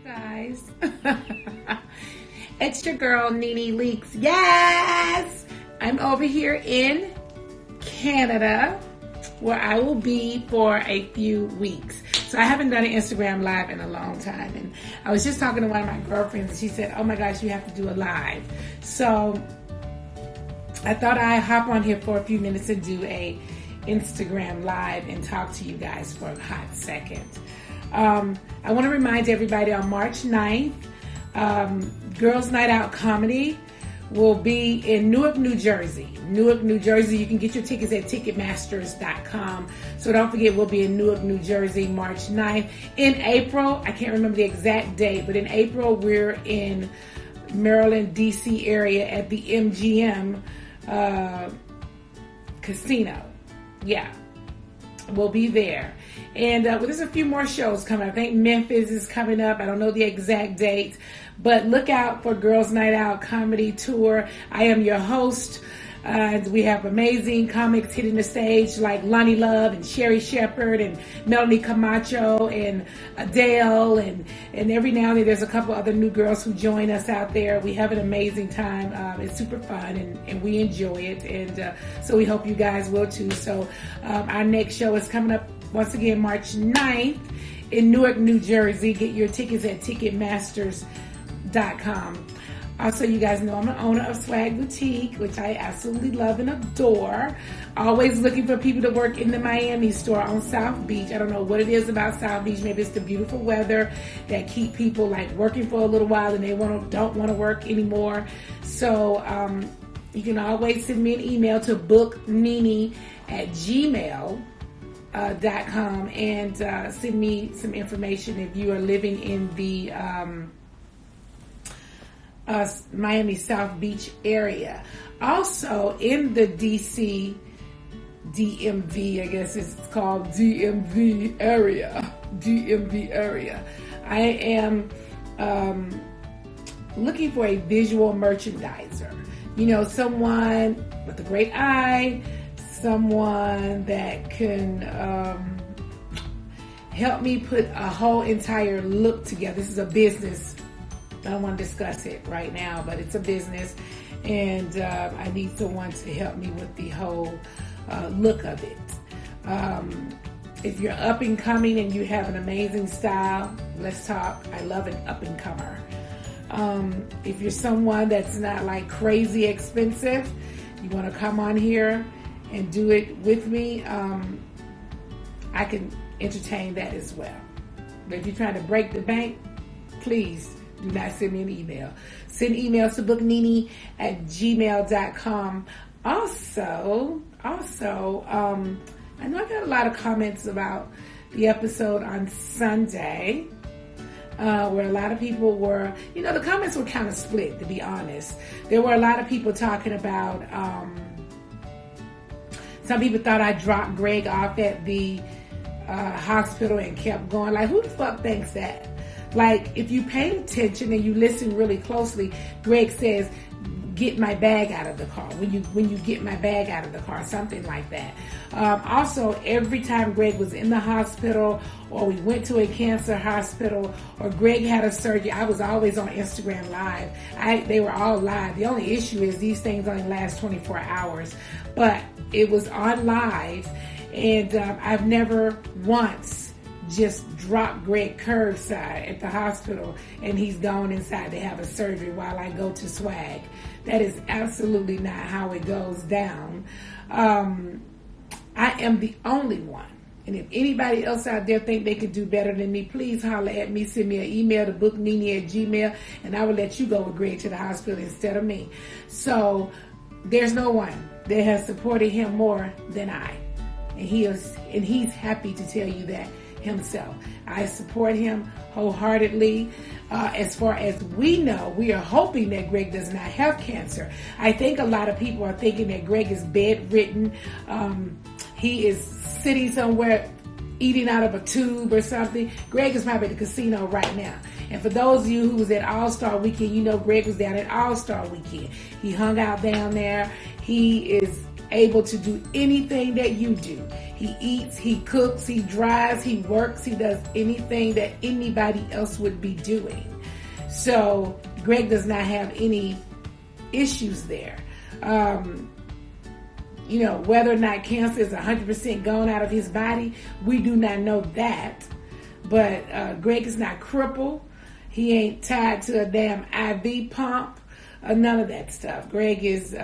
Guys, it's your girl Nene Leaks. Yes, I'm over here in Canada where I will be for a few weeks. So I haven't done an Instagram live in a long time, and I was just talking to one of my girlfriends and she said, oh my gosh, you have to do a live. So I thought I'd hop on here for a few minutes and do a Instagram live and talk to you guys for a hot second. I want to remind everybody on March 9th, Girls Night Out Comedy will be in Newark, New Jersey. Newark, New Jersey. You can get your tickets at Ticketmasters.com. So don't forget, we'll be in Newark, New Jersey, March 9th. In April, I can't remember the exact date, but in April, we're in Maryland, D.C. area at the MGM Casino. Yeah, we'll be there. And there's a few more shows coming. I think Memphis is coming up. I don't know the exact date, but look out for Girls Night Out Comedy Tour. I am your host. We have amazing comics hitting the stage like Lonnie Love and Sherry Shepherd and Melanie Camacho and Adele. And every now and then there's a couple other new girls who join us out there. We have an amazing time. It's super fun and we enjoy it. And so we hope you guys will too. So our next show is coming up once again March 9th in Newark, New Jersey. Get your tickets at Ticketmasters.com. Also, you guys know I'm an owner of Swag Boutique, which I absolutely love and adore. Always looking for people to work in the Miami store on South Beach. I don't know what it is about South Beach. Maybe it's the beautiful weather that keep people like working for a little while and they don't want to work anymore. So you can always send me an email to booknene@gmail.com and send me some information if you are living in the Miami South Beach area. Also in the DC DMV, I guess it's called DMV area. I am looking for a visual merchandiser. You know, someone with a great eye, someone that can help me put a whole entire look together. This is a business. I don't want to discuss it right now, but it's a business, and I need someone to help me with the whole look of it. If you're up and coming and you have an amazing style, let's talk. I love an up and comer. If you're someone that's not like crazy expensive, you want to come on here and do it with me, I can entertain that as well. But if you're trying to break the bank, please do not send me an email. Send emails to booknene@gmail.com. Also, I know I got a lot of comments about the episode on Sunday, where a lot of people were, the comments were kind of split, to be honest. There were a lot of people talking about, some people thought I dropped Greg off at the hospital and kept going. Like, who the fuck thinks that? Like, if you pay attention and you listen really closely, Greg says, get my bag out of the car. When you get my bag out of the car, something like that. Also, every time Greg was in the hospital or we went to a cancer hospital or Greg had a surgery, I was always on Instagram Live. They were all live. The only issue is these things only last 24 hours. But it was on live, and I've never once just drop Greg curbside at the hospital and he's gone inside to have a surgery while I go to Swag. That is absolutely not how it goes down. I am the only one. And if anybody else out there think they could do better than me, please holler at me. Send me an email to booknene@gmail, and I will let you go with Greg to the hospital instead of me. So there's no one that has supported him more than I. And he's happy to tell you that himself. I support him wholeheartedly. As far as we know, we are hoping that Greg does not have cancer. I think a lot of people are thinking that Greg is bedridden. He is sitting somewhere eating out of a tube or something. Greg is probably at the casino right now. And for those of you who was at All-Star Weekend, Greg was down at All-Star Weekend. He hung out down there. He is able to do anything that you do. He eats, he cooks, he drives, he works, he does anything that anybody else would be doing. So Greg does not have any issues there. Whether or not cancer is 100% gone out of his body, we do not know that. But Greg is not crippled. He ain't tied to a damn IV pump. None of that stuff. Greg is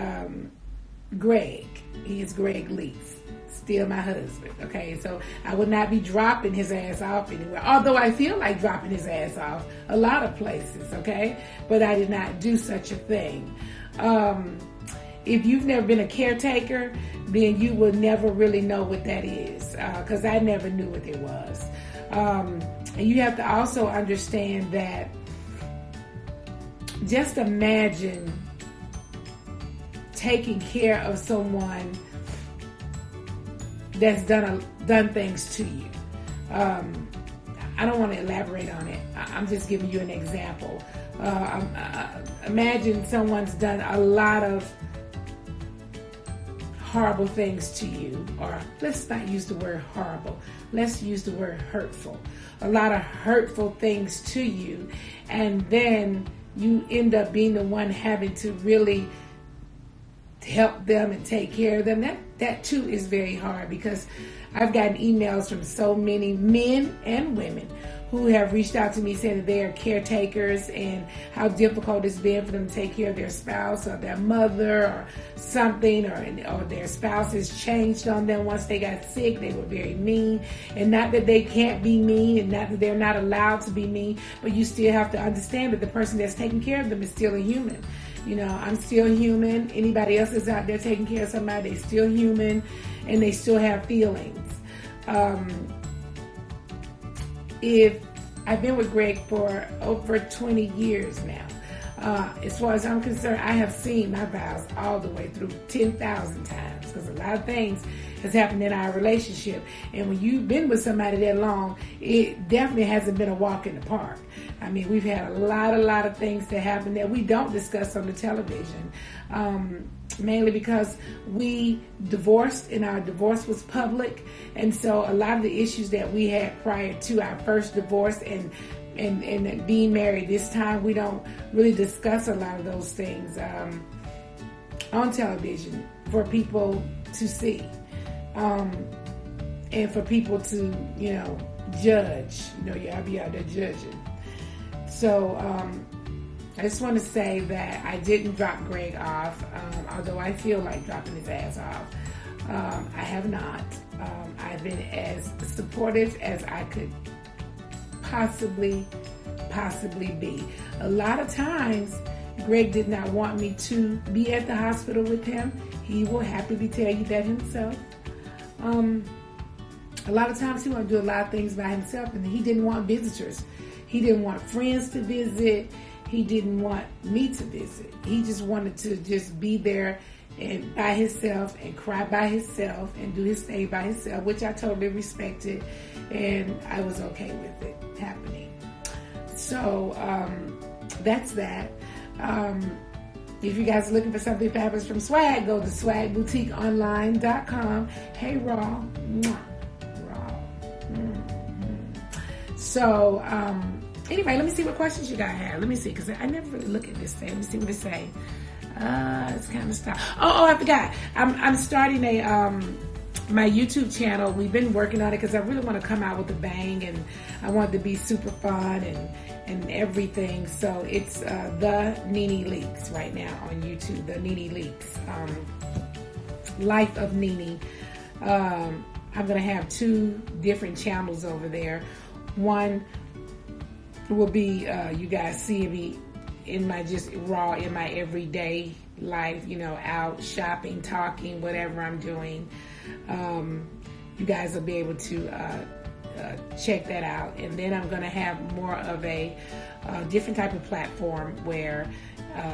Greg. He is Greg Leaks. Still my husband. Okay, so I would not be dropping his ass off anywhere. Although I feel like dropping his ass off a lot of places. Okay, but I did not do such a thing. If you've never been a caretaker, then you will never really know what that is. Because I never knew what it was. And you have to also understand that, just imagine taking care of someone that's done things to you. I don't want to elaborate on it. I'm just giving you an example. Imagine someone's done a lot of horrible things to you, or let's not use the word horrible, let's use the word hurtful. A lot of hurtful things to you, and then you end up being the one having to really help them and take care of them. That too is very hard, because I've gotten emails from so many men and women who have reached out to me saying that they are caretakers and how difficult it's been for them to take care of their spouse or their mother or something, or their spouse has changed on them once they got sick. They were very mean, and not that they can't be mean, and not that they're not allowed to be mean, but you still have to understand that the person that's taking care of them is still a human. I'm still human. Anybody else that's out there taking care of somebody, they're still human, and they still have feelings. If I've been with Greg for over 20 years now, as far as I'm concerned, I have seen my vows all the way through 10,000 times, because a lot of things has happened in our relationship. And when you've been with somebody that long, it definitely hasn't been a walk in the park. I mean, we've had a lot of things that happen that we don't discuss on the television. Mainly because we divorced and our divorce was public. And so a lot of the issues that we had prior to our first divorce and being married this time, we don't really discuss a lot of those things on television for people to see. And for people to, judge. Y'all be out there judging. So, I just want to say that I didn't drop Greg off, although I feel like dropping his ass off. I have not. I've been as supportive as I could possibly be. A lot of times, Greg did not want me to be at the hospital with him. He will happily tell you that himself. A lot of times he wanted to do a lot of things by himself, and he didn't want visitors. He didn't want friends to visit. He didn't want me to visit. He just wanted to just be there and by himself and cry by himself and do his thing by himself, which I totally respected, and I was okay with it happening. So that's that. If you guys are looking for something fabulous from Swag, go to swagboutiqueonline.com. Hey, Raw. Mwah. Raw. Mm-hmm. So, anyway, let me see what questions you guys have. Let me see, because I never really look at this thing. Let me see what it say. It's kind of stuff. Oh, I forgot. I'm starting my YouTube channel. We've been working on it because I really want to come out with a bang, and I want it to be super fun and everything. So it's the Nene Leaks right now on YouTube. The Nene Leaks, Life of Nene. I'm gonna have 2 different channels over there. One will be you guys seeing me in my in my everyday life, out shopping, talking, whatever I'm doing. You guys will be able to check that out. And then I'm going to have more of a different type of platform where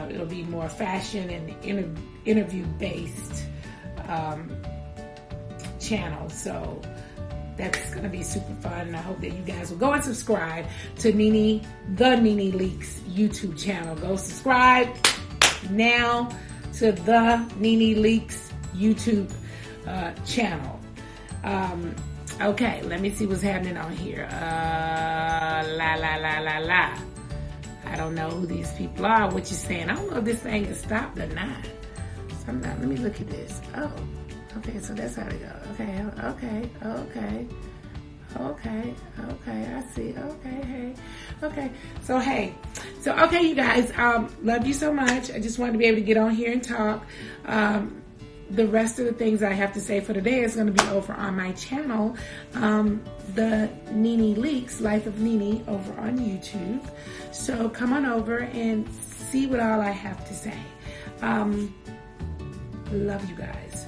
it'll be more fashion and interview based channel. So that's going to be super fun, and I hope that you guys will go and subscribe to the Nene Leaks YouTube channel. Go subscribe now to the Nene Leaks YouTube channel. Okay, let me see what's happening on here. I don't know who these people are. What you saying? I don't know if this thing is stopped or not. So let me look at this. Oh, okay. So that's how they go. Okay. I see. Okay. Hey. Okay. So hey. So okay, you guys. Love you so much. I just wanted to be able to get on here and talk. The rest of the things I have to say for today is going to be over on my channel, the Nene Leaks, Life of Nene, over on YouTube. So come on over and see what all I have to say. Love you guys.